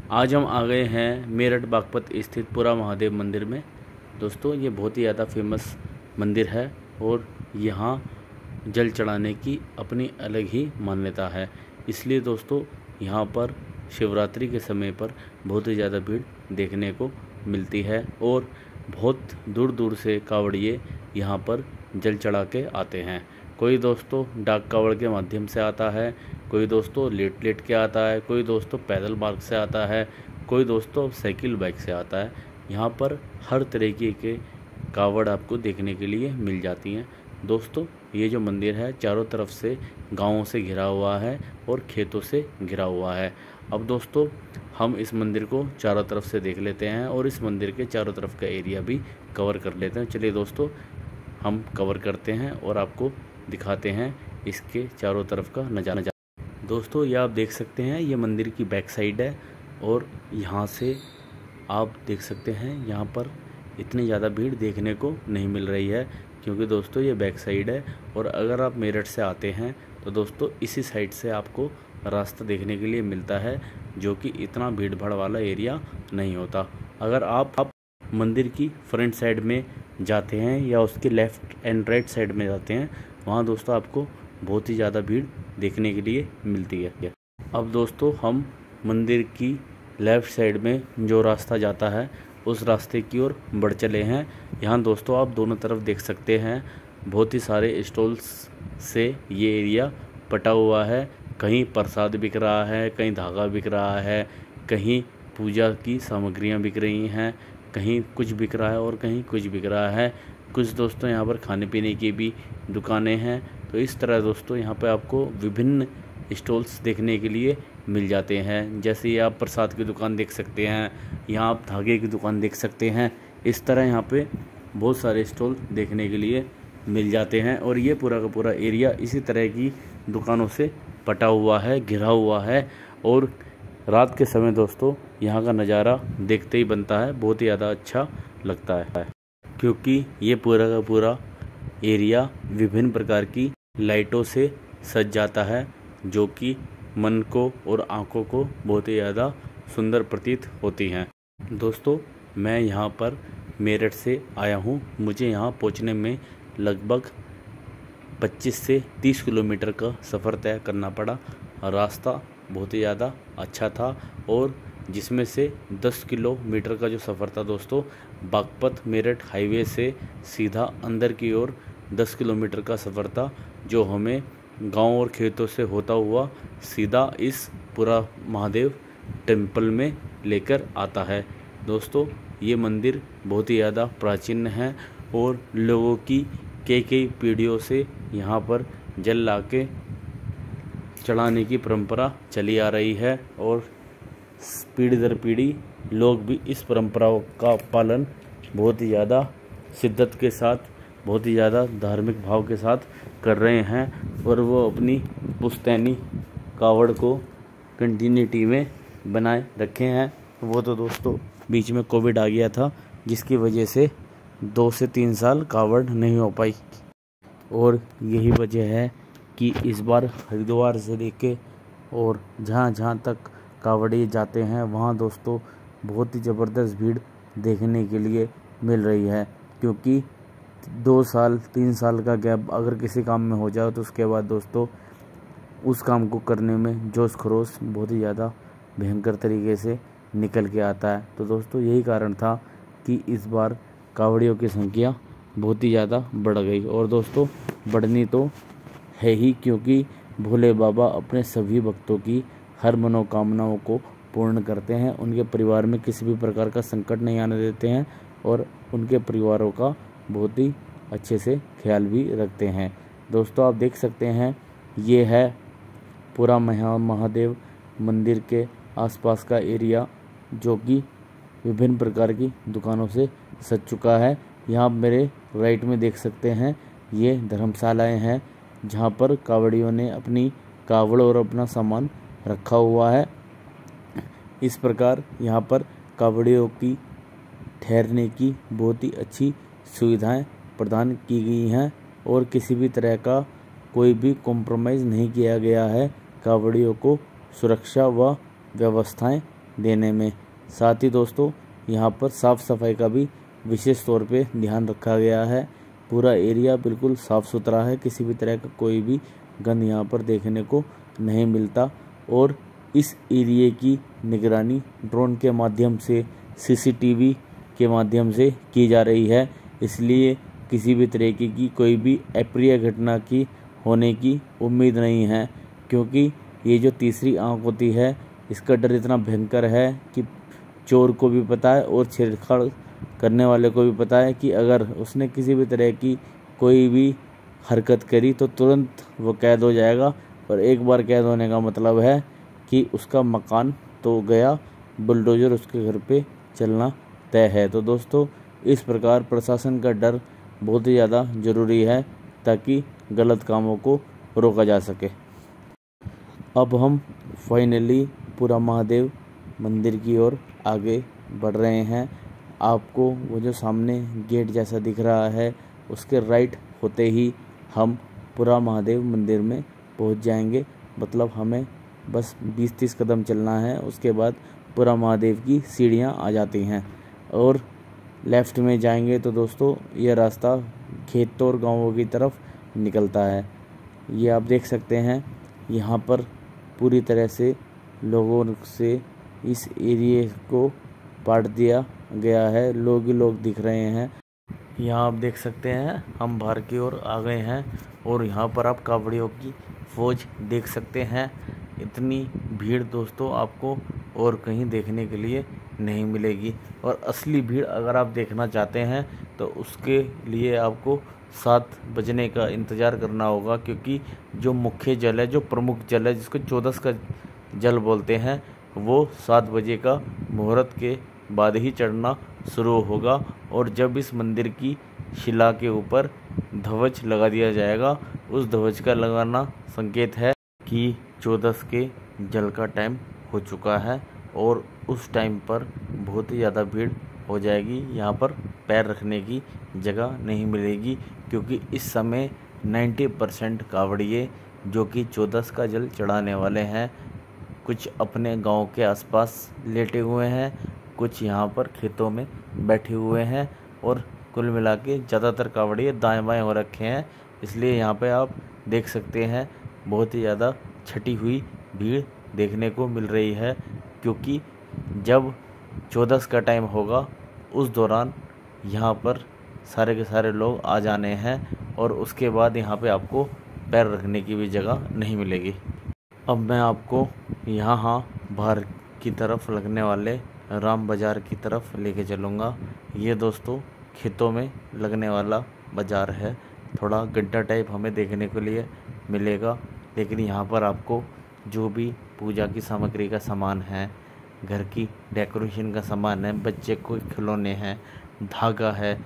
आज हम आ गए हैं मेरठ बागपत स्थित पुरा महादेव मंदिर में। दोस्तों ये बहुत ही ज़्यादा फेमस मंदिर है और यहाँ जल चढ़ाने की अपनी अलग ही मान्यता है। इसलिए दोस्तों यहाँ पर शिवरात्रि के समय पर बहुत ही ज़्यादा भीड़ देखने को मिलती है और बहुत दूर दूर से कावड़िए यहाँ पर जल चढ़ा के आते हैं। कोई दोस्तों डाक कावड़ के माध्यम से आता है, कोई दोस्तों लेट लेट के आता है, कोई दोस्तों पैदल मार्ग से आता है, कोई दोस्तों साइकिल बाइक से आता है। यहाँ पर हर तरीके के कावड़ आपको देखने के लिए मिल जाती हैं। दोस्तों ये जो मंदिर है चारों तरफ से गांवों से घिरा हुआ है और खेतों से घिरा हुआ है। अब दोस्तों हम इस मंदिर को चारों तरफ से देख लेते हैं और इस मंदिर के चारों तरफ का एरिया भी कवर कर लेते हैं। चलिए दोस्तों हम कवर करते हैं और आपको दिखाते हैं इसके चारों तरफ का नज़ारा। दोस्तों ये आप देख सकते हैं ये मंदिर की बैक साइड है और यहाँ से आप देख सकते हैं यहाँ पर इतनी ज़्यादा भीड़ देखने को नहीं मिल रही है क्योंकि दोस्तों ये बैक साइड है। और अगर आप मेरठ से आते हैं तो दोस्तों इसी साइड से आपको रास्ता देखने के लिए मिलता है जो कि इतना भीड़ भाड़ वाला एरिया नहीं होता। अगर आप मंदिर की फ्रंट साइड में जाते हैं या उसके लेफ़्ट एंड राइट साइड में जाते हैं वहाँ दोस्तों आपको बहुत ही ज़्यादा भीड़ देखने के लिए मिलती है। अब दोस्तों हम मंदिर की लेफ़्ट साइड में जो रास्ता जाता है उस रास्ते की ओर बढ़ चले हैं। यहाँ दोस्तों आप दोनों तरफ देख सकते हैं बहुत ही सारे स्टॉल्स से ये एरिया पटा हुआ है। कहीं प्रसाद बिक रहा है, कहीं धागा बिक रहा है, कहीं पूजा की सामग्रियाँ बिक रही हैं, कहीं कुछ बिक रहा है और कहीं कुछ बिक रहा है। कुछ दोस्तों यहाँ पर खाने पीने की भी दुकानें हैं। तो इस तरह दोस्तों यहाँ पे आपको विभिन्न स्टॉल्स देखने के लिए मिल जाते हैं। जैसे ये आप प्रसाद की दुकान देख सकते हैं, यहाँ आप धागे की दुकान देख सकते हैं। इस तरह यहाँ पे बहुत सारे स्टॉल देखने के लिए मिल जाते हैं और ये पूरा का पूरा एरिया इसी तरह की दुकानों से पटा हुआ है, घिरा हुआ है। और रात के समय दोस्तों यहाँ का नज़ारा देखते ही बनता है, बहुत ही ज़्यादा अच्छा लगता है क्योंकि ये पूरा का पूरा एरिया विभिन्न प्रकार की लाइटों से सज जाता है जो कि मन को और आँखों को बहुत ही ज़्यादा सुंदर प्रतीत होती हैं। दोस्तों मैं यहाँ पर मेरठ से आया हूँ, मुझे यहाँ पहुँचने में लगभग 25 से 30 किलोमीटर का सफ़र तय करना पड़ा। रास्ता बहुत ही ज़्यादा अच्छा था और जिसमें से 10 किलोमीटर का जो सफ़र था दोस्तों बागपत मेरठ हाईवे से सीधा अंदर की ओर 10 किलोमीटर का सफ़र था जो हमें गांव और खेतों से होता हुआ सीधा इस पुरा महादेव टेम्पल में लेकर आता है। दोस्तों ये मंदिर बहुत ही ज़्यादा प्राचीन है और लोगों की कई पीढ़ियों से यहाँ पर जल लाके चढ़ाने की परंपरा चली आ रही है और पीढ़ी दर पीढ़ी लोग भी इस परंपरा का पालन बहुत ही ज़्यादा शिद्दत के साथ, बहुत ही ज़्यादा धार्मिक भाव के साथ कर रहे हैं और वो अपनी पुश्तैनी कावड़ को कंटिन्यूटी में बनाए रखे हैं। वो तो दोस्तों बीच में कोविड आ गया था जिसकी वजह से 2 से 3 साल कावड़ नहीं हो पाई और यही वजह है कि इस बार हरिद्वार से लेके और जहाँ तक कावड़िए जाते हैं वहाँ दोस्तों बहुत ही ज़बरदस्त भीड़ देखने के लिए मिल रही है क्योंकि 2 साल 3 साल का गैप अगर किसी काम में हो जाए तो उसके बाद दोस्तों उस काम को करने में जोश खरोश बहुत ही ज़्यादा भयंकर तरीके से निकल के आता है। तो दोस्तों यही कारण था कि इस बार कावड़ियों की संख्या बहुत ही ज़्यादा बढ़ गई और दोस्तों बढ़नी तो है ही क्योंकि भोले बाबा अपने सभी भक्तों की हर मनोकामनाओं को पूर्ण करते हैं। उनके परिवार में किसी भी प्रकार का संकट नहीं आने देते हैं और उनके परिवारों का बहुत ही अच्छे से ख्याल भी रखते हैं। दोस्तों आप देख सकते हैं ये है पूरा महादेव मंदिर के आसपास का एरिया जो कि विभिन्न प्रकार की दुकानों से सज चुका है। यहाँ मेरे राइट में देख सकते हैं ये धर्मशालाएं हैं जहाँ पर कावड़ियों ने अपनी कावड़ और अपना सामान रखा हुआ है। इस प्रकार यहाँ पर कावड़ियों की ठहरने की बहुत ही अच्छी सुविधाएं प्रदान की गई हैं और किसी भी तरह का कोई भी कॉम्प्रोमाइज़ नहीं किया गया है। कावड़ियों को सुरक्षा व व्यवस्थाएं देने में। साथ ही दोस्तों यहाँ पर साफ़ सफाई का भी विशेष तौर पे ध्यान रखा गया है। पूरा एरिया बिल्कुल साफ़ सुथरा है, किसी भी तरह का कोई भी गंद यहाँ पर देखने को नहीं मिलता। और इस एरिए की निगरानी ड्रोन के माध्यम से, सीसीटीवी के माध्यम से की जा रही है। इसलिए किसी भी तरीके की कोई भी अप्रिय घटना की होने की उम्मीद नहीं है, क्योंकि ये जो तीसरी आंख होती है इसका डर इतना भयंकर है कि चोर को भी पता है और छेड़छाड़ करने वाले को भी पता है कि अगर उसने किसी भी तरह की कोई भी हरकत करी तो तुरंत वो कैद हो जाएगा। और एक बार कैद होने का मतलब है कि उसका मकान तो गया, बुलडोज़र उसके घर पे चलना तय है। तो दोस्तों इस प्रकार प्रशासन का डर बहुत ही ज़्यादा ज़रूरी है ताकि गलत कामों को रोका जा सके। अब हम फाइनली पुरा महादेव मंदिर की ओर आगे बढ़ रहे हैं। आपको वो जो सामने गेट जैसा दिख रहा है उसके राइट होते ही हम पुरा महादेव मंदिर में पहुंच जाएंगे। मतलब हमें बस 20-30 कदम चलना है, उसके बाद पुरा महादेव की सीढ़ियां आ जाती हैं। और लेफ़्ट में जाएंगे तो दोस्तों यह रास्ता खेतों और गांवों की तरफ निकलता है। ये आप देख सकते हैं, यहाँ पर पूरी तरह से लोगों से इस एरिए को बांट दिया गया है। लोग ही लोग दिख रहे हैं। यहाँ आप देख सकते हैं हम बाहर की ओर आ गए हैं और यहाँ पर आप कावड़ियों की फौज देख सकते हैं। इतनी भीड़ दोस्तों आपको और कहीं देखने के लिए नहीं मिलेगी। और असली भीड़ अगर आप देखना चाहते हैं तो उसके लिए आपको 7 बजने का इंतज़ार करना होगा, क्योंकि जो मुख्य जल है, जो प्रमुख जल है, जिसको 14 का जल बोलते हैं, वो 7 बजे का मुहूर्त के बाद ही चढ़ना शुरू होगा। और जब इस मंदिर की शिला के ऊपर ध्वज लगा दिया जाएगा, उस ध्वज का लगाना संकेत है कि 14 के जल का टाइम हो चुका है। और उस टाइम पर बहुत ही ज़्यादा भीड़ हो जाएगी। यहाँ पर पैर रखने की जगह नहीं मिलेगी, क्योंकि इस समय 90% कावड़िए जो कि 14 का जल चढ़ाने वाले हैं, कुछ अपने गांव के आसपास लेटे हुए हैं, कुछ यहाँ पर खेतों में बैठे हुए हैं। और कुल मिला के ज़्यादातर कावड़िए दाएं बाएं हो रखे हैं। इसलिए यहाँ पे आप देख सकते हैं बहुत ही ज़्यादा छटी हुई भीड़ देखने को मिल रही है, क्योंकि जब 14 का टाइम होगा उस दौरान यहाँ पर सारे के सारे लोग आ जाने हैं। और उसके बाद यहाँ पे आपको पैर रखने की भी जगह नहीं मिलेगी। अब मैं आपको यहाँ बाहर की तरफ लगने वाले राम बाज़ार की तरफ लेके चलूँगा। ये दोस्तों खेतों में लगने वाला बाज़ार है। थोड़ा गड्ढा टाइप हमें देखने के लिए मिलेगा, लेकिन यहाँ पर आपको जो भी पूजा की सामग्री का सामान है, घर की डेकोरेशन का सामान है, बच्चे को खिलौने हैं, धागा है,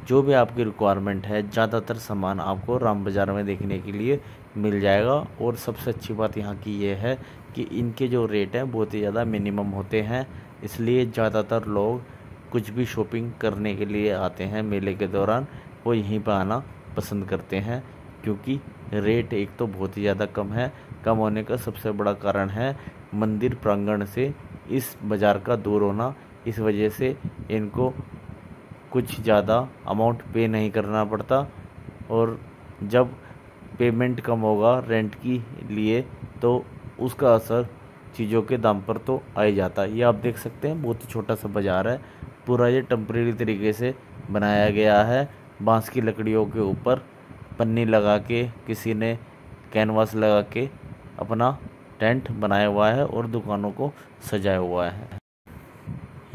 जो भी आपकी रिक्वायरमेंट है, ज़्यादातर सामान आपको राम बाज़ार में देखने के लिए मिल जाएगा। और सबसे अच्छी बात यहाँ की ये है कि इनके जो रेट हैं बहुत ही ज़्यादा मिनिमम होते हैं। इसलिए ज़्यादातर लोग कुछ भी शॉपिंग करने के लिए आते हैं मेले के दौरान, वो यहीं पर आना पसंद करते हैं, क्योंकि रेट एक तो बहुत ही ज़्यादा कम है। कम होने का सबसे बड़ा कारण है मंदिर प्रांगण से इस बाज़ार का दूर होना। इस वजह से इनको कुछ ज़्यादा अमाउंट पे नहीं करना पड़ता। और जब पेमेंट कम होगा रेंट की लिए तो उसका असर चीज़ों के दाम पर तो आ ही जाता है। ये आप देख सकते हैं बहुत ही छोटा सा बाज़ार है। पूरा ये टेम्परेरी तरीके से बनाया गया है। बांस की लकड़ियों के ऊपर पन्नी लगा के किसी ने कैनवास लगा के अपना टेंट बनाया हुआ है और दुकानों को सजाया हुआ है।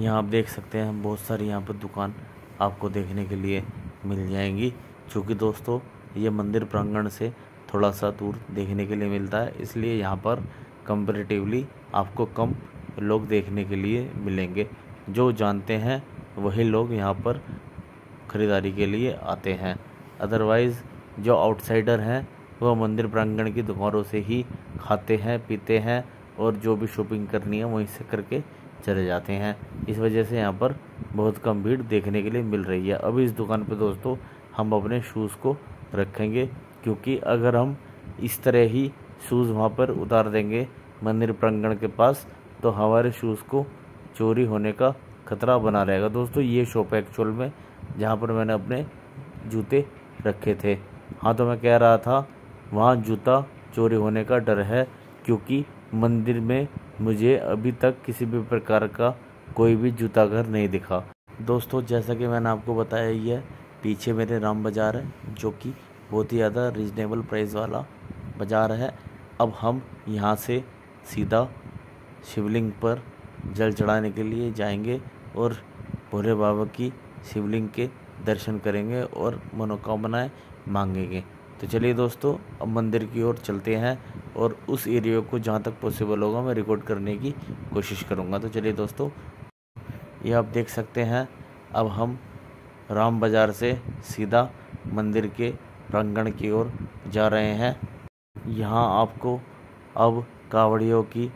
यहाँ आप देख सकते हैं बहुत सारी यहाँ पर दुकान आपको देखने के लिए मिल जाएंगी, क्योंकि दोस्तों ये मंदिर प्रांगण से थोड़ा सा दूर देखने के लिए मिलता है। इसलिए यहाँ पर कंपैरेटिवली आपको कम लोग देखने के लिए मिलेंगे। जो जानते हैं वही लोग यहाँ पर ख़रीदारी के लिए आते हैं। अदरवाइज़ जो आउटसाइडर हैं वह मंदिर प्रांगण की दुकानों से ही खाते हैं, पीते हैं और जो भी शॉपिंग करनी है वहीं से करके चले जाते हैं। इस वजह से यहाँ पर बहुत कम भीड़ देखने के लिए मिल रही है। अभी इस दुकान पे दोस्तों हम अपने शूज़ को रखेंगे, क्योंकि अगर हम इस तरह ही शूज़ वहाँ पर उतार देंगे मंदिर प्रांगण के पास तो हमारे शूज़ को चोरी होने का खतरा बना रहेगा। दोस्तों ये शॉप है एक्चुअल में जहाँ पर मैंने अपने जूते रखे थे। हाँ, तो मैं कह रहा था वहाँ जूता चोरी होने का डर है, क्योंकि मंदिर में मुझे अभी तक किसी भी प्रकार का कोई भी जूता घर नहीं दिखा। दोस्तों जैसा कि मैंने आपको बताया ही है, पीछे मेरे राम बाज़ार है जो कि बहुत ही ज़्यादा रीज़नेबल प्राइस वाला बाज़ार है। अब हम यहाँ से सीधा शिवलिंग पर जल चढ़ाने के लिए जाएंगे और भोले बाबा की शिवलिंग के दर्शन करेंगे और मनोकामनाएं मांगेंगे। तो चलिए दोस्तों, अब मंदिर की ओर चलते हैं और उस एरिया को जहाँ तक पॉसिबल होगा मैं रिकॉर्ड करने की कोशिश करूँगा। तो चलिए दोस्तों, ये आप देख सकते हैं, अब हम राम बाज़ार से सीधा मंदिर के प्रांगण की ओर जा रहे हैं। यहाँ आपको अब कावड़ियों की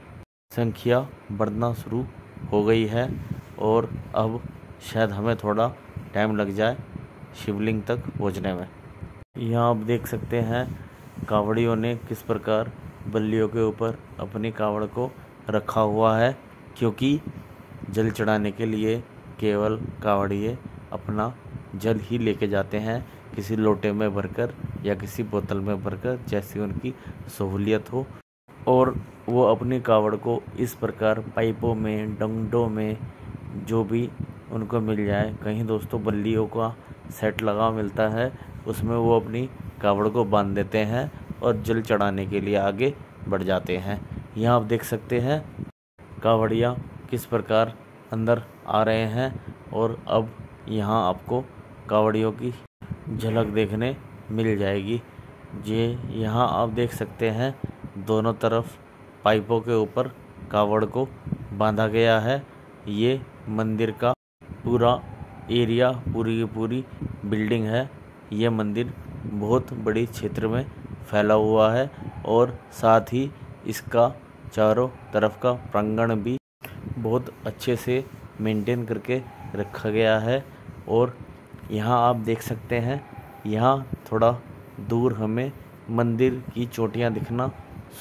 संख्या बढ़ना शुरू हो गई है और अब शायद हमें थोड़ा टाइम लग जाए शिवलिंग तक पहुँचने में। यहाँ आप देख सकते हैं कावड़ियों ने किस प्रकार बल्लियों के ऊपर अपनी कावड़ को रखा हुआ है, क्योंकि जल चढ़ाने के लिए केवल कावड़िए अपना जल ही लेके जाते हैं, किसी लोटे में भरकर या किसी बोतल में भरकर, जैसी उनकी सहूलियत हो। और वो अपनी कावड़ को इस प्रकार पाइपों में, डंडों में, जो भी उनको मिल जाए, कहीं दोस्तों बल्लियों का सेट लगा मिलता है, उसमें वो अपनी कावड़ को बांध देते हैं और जल चढ़ाने के लिए आगे बढ़ जाते हैं। यहाँ आप देख सकते हैं कावड़िया किस प्रकार अंदर आ रहे हैं और अब यहाँ आपको कावड़ियों की झलक देखने मिल जाएगी। ये यहाँ आप देख सकते हैं दोनों तरफ पाइपों के ऊपर कावड़ को बांधा गया है। ये मंदिर का पूरा एरिया, पूरी की पूरी बिल्डिंग है। ये मंदिर बहुत बड़ी क्षेत्र में फैला हुआ है और साथ ही इसका चारों तरफ का प्रांगण भी बहुत अच्छे से मेंटेन करके रखा गया है। और यहाँ आप देख सकते हैं, यहाँ थोड़ा दूर हमें मंदिर की चोटियाँ दिखना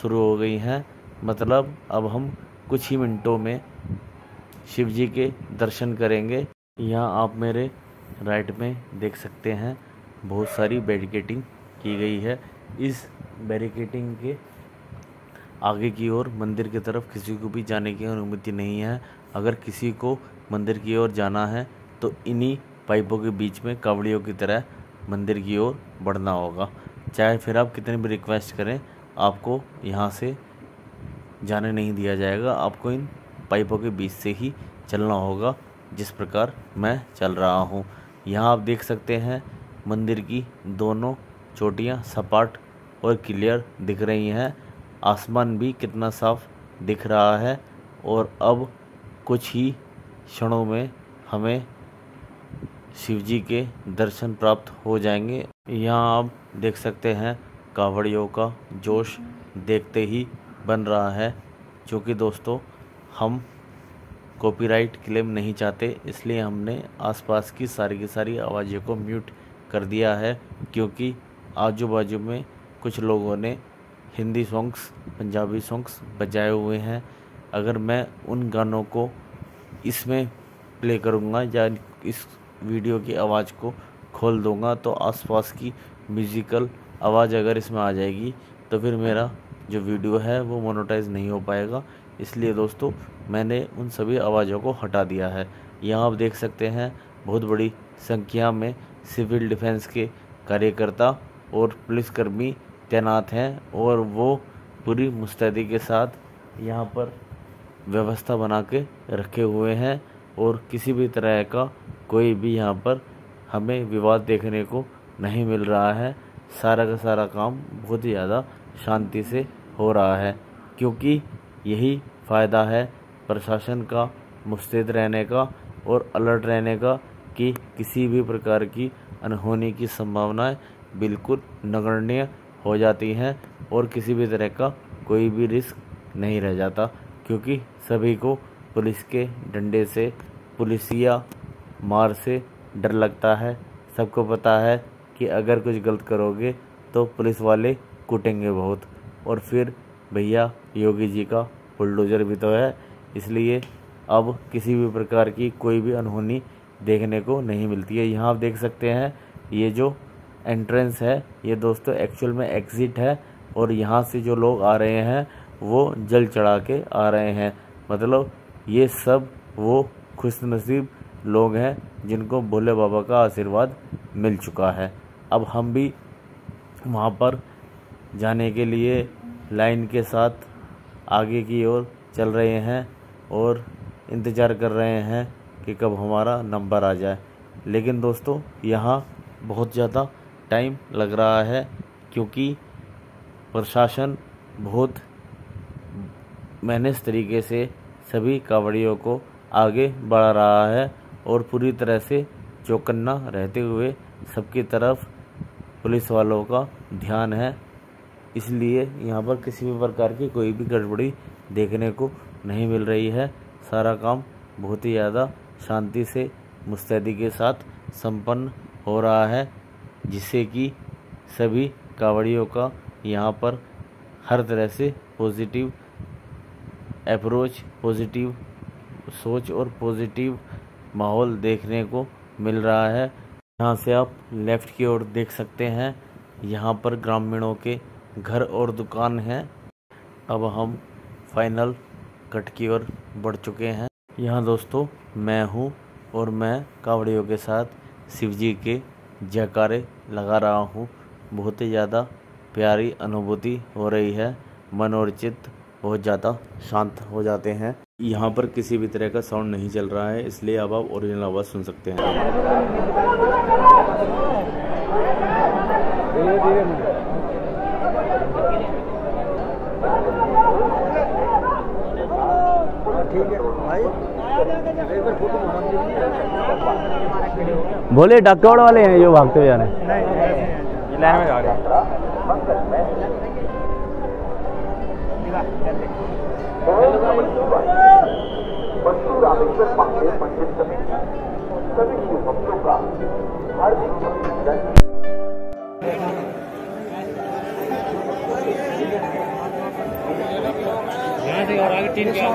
शुरू हो गई हैं। मतलब अब हम कुछ ही मिनटों में शिव जी के दर्शन करेंगे। यहाँ आप मेरे राइट में देख सकते हैं बहुत सारी बैरिकेडिंग की गई है। इस बैरिकेडिंग के आगे की ओर मंदिर की तरफ किसी को भी जाने की अनुमति नहीं है। अगर किसी को मंदिर की ओर जाना है तो इन्हीं पाइपों के बीच में कावड़ियों की तरह मंदिर की ओर बढ़ना होगा। चाहे फिर आप कितनी भी रिक्वेस्ट करें, आपको यहाँ से जाने नहीं दिया जाएगा। आपको इन पाइपों के बीच से ही चलना होगा, जिस प्रकार मैं चल रहा हूँ। यहाँ आप देख सकते हैं मंदिर की दोनों चोटियाँ सपाट और क्लियर दिख रही हैं। आसमान भी कितना साफ दिख रहा है और अब कुछ ही क्षणों में हमें शिवजी के दर्शन प्राप्त हो जाएंगे। यहाँ आप देख सकते हैं कावड़ियों का जोश देखते ही बन रहा है, जो कि दोस्तों हम कॉपीराइट क्लेम नहीं चाहते, इसलिए हमने आसपास की सारी आवाज़ों को म्यूट कर दिया है, क्योंकि आजू बाजू में कुछ लोगों ने हिंदी सॉन्ग्स, पंजाबी सॉन्ग्स बजाए हुए हैं। अगर मैं उन गानों को इसमें प्ले करूँगा या इस वीडियो की आवाज़ को खोल दूँगा तो आसपास की म्यूज़िकल आवाज़ अगर इसमें आ जाएगी तो फिर मेरा जो वीडियो है वो मोनेटाइज नहीं हो पाएगा। इसलिए दोस्तों मैंने उन सभी आवाज़ों को हटा दिया है। यहाँ आप देख सकते हैं बहुत बड़ी संख्या में सिविल डिफेंस के कार्यकर्ता और पुलिसकर्मी तैनात हैं और वो पूरी मुस्तैदी के साथ यहाँ पर व्यवस्था बना के रखे हुए हैं और किसी भी तरह का कोई भी यहाँ पर हमें विवाद देखने को नहीं मिल रहा है। सारा का सारा काम बहुत ही ज़्यादा शांति से हो रहा है, क्योंकि यही फ़ायदा है प्रशासन का मुस्तैद रहने का और अलर्ट रहने का कि किसी भी प्रकार की अनहोनी की संभावनाएं बिल्कुल नगण्य हो जाती हैं और किसी भी तरह का कोई भी रिस्क नहीं रह जाता, क्योंकि सभी को पुलिस के डंडे से, पुलिसिया मार से डर लगता है। सबको पता है कि अगर कुछ गलत करोगे तो पुलिस वाले कूटेंगे बहुत। और फिर भैया योगी जी का बुलडोज़र भी तो है, इसलिए अब किसी भी प्रकार की कोई भी अनहोनी देखने को नहीं मिलती है। यहाँ आप देख सकते हैं ये जो एंट्रेंस है ये दोस्तों एक्चुअल में एग्ज़िट है, और यहाँ से जो लोग आ रहे हैं वो जल चढ़ा के आ रहे हैं। मतलब ये सब वो खुशनसीब लोग हैं जिनको भोले बाबा का आशीर्वाद मिल चुका है। अब हम भी वहाँ पर जाने के लिए लाइन के साथ आगे की ओर चल रहे हैं और इंतज़ार कर रहे हैं कि कब हमारा नंबर आ जाए। लेकिन दोस्तों यहाँ बहुत ज़्यादा टाइम लग रहा है, क्योंकि प्रशासन बहुत मेहनत तरीके से सभी कांवड़ियों को आगे बढ़ा रहा है और पूरी तरह से चौकन्ना रहते हुए सबकी तरफ पुलिस वालों का ध्यान है। इसलिए यहाँ पर किसी भी प्रकार की कोई भी गड़बड़ी देखने को नहीं मिल रही है। सारा काम बहुत ही ज़्यादा शांति से मुस्तैदी के साथ संपन्न हो रहा है, जिससे कि सभी कांवड़ियों का यहाँ पर हर तरह से पॉजिटिव अप्रोच, पॉजिटिव सोच और पॉजिटिव माहौल देखने को मिल रहा है। यहाँ से आप लेफ़्ट की ओर देख सकते हैं, यहाँ पर ग्रामीणों के घर और दुकान हैं। अब हम फाइनल कट की ओर बढ़ चुके हैं। यहाँ दोस्तों मैं हूँ और मैं कांवड़ियों के साथ शिव जी के जयकारे लगा रहा हूँ। बहुत ही ज़्यादा प्यारी अनुभूति हो रही है, मन और चित्त बहुत ज़्यादा शांत हो जाते हैं। यहाँ पर किसी भी तरह का साउंड नहीं चल रहा है, इसलिए अब आप ओरिजिनल आवाज़ सुन सकते हैं। भोले डकौड़ वाले हैं जो भागते हुए जा रहे हैं। ये लाइन में जा रहे हैं। यहाँ से और आगे तीन क्या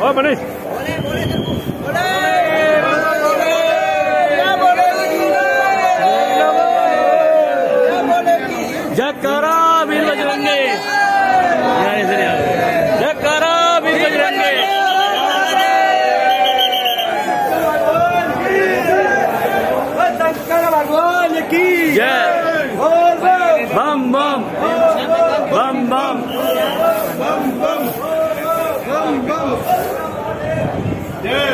मनीष जयकारा वीर बजरंगे, जयकारा वीर बजरंगे। भगवान की जय। बम बम बम बम बम बम बम बम जय।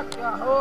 क्या हो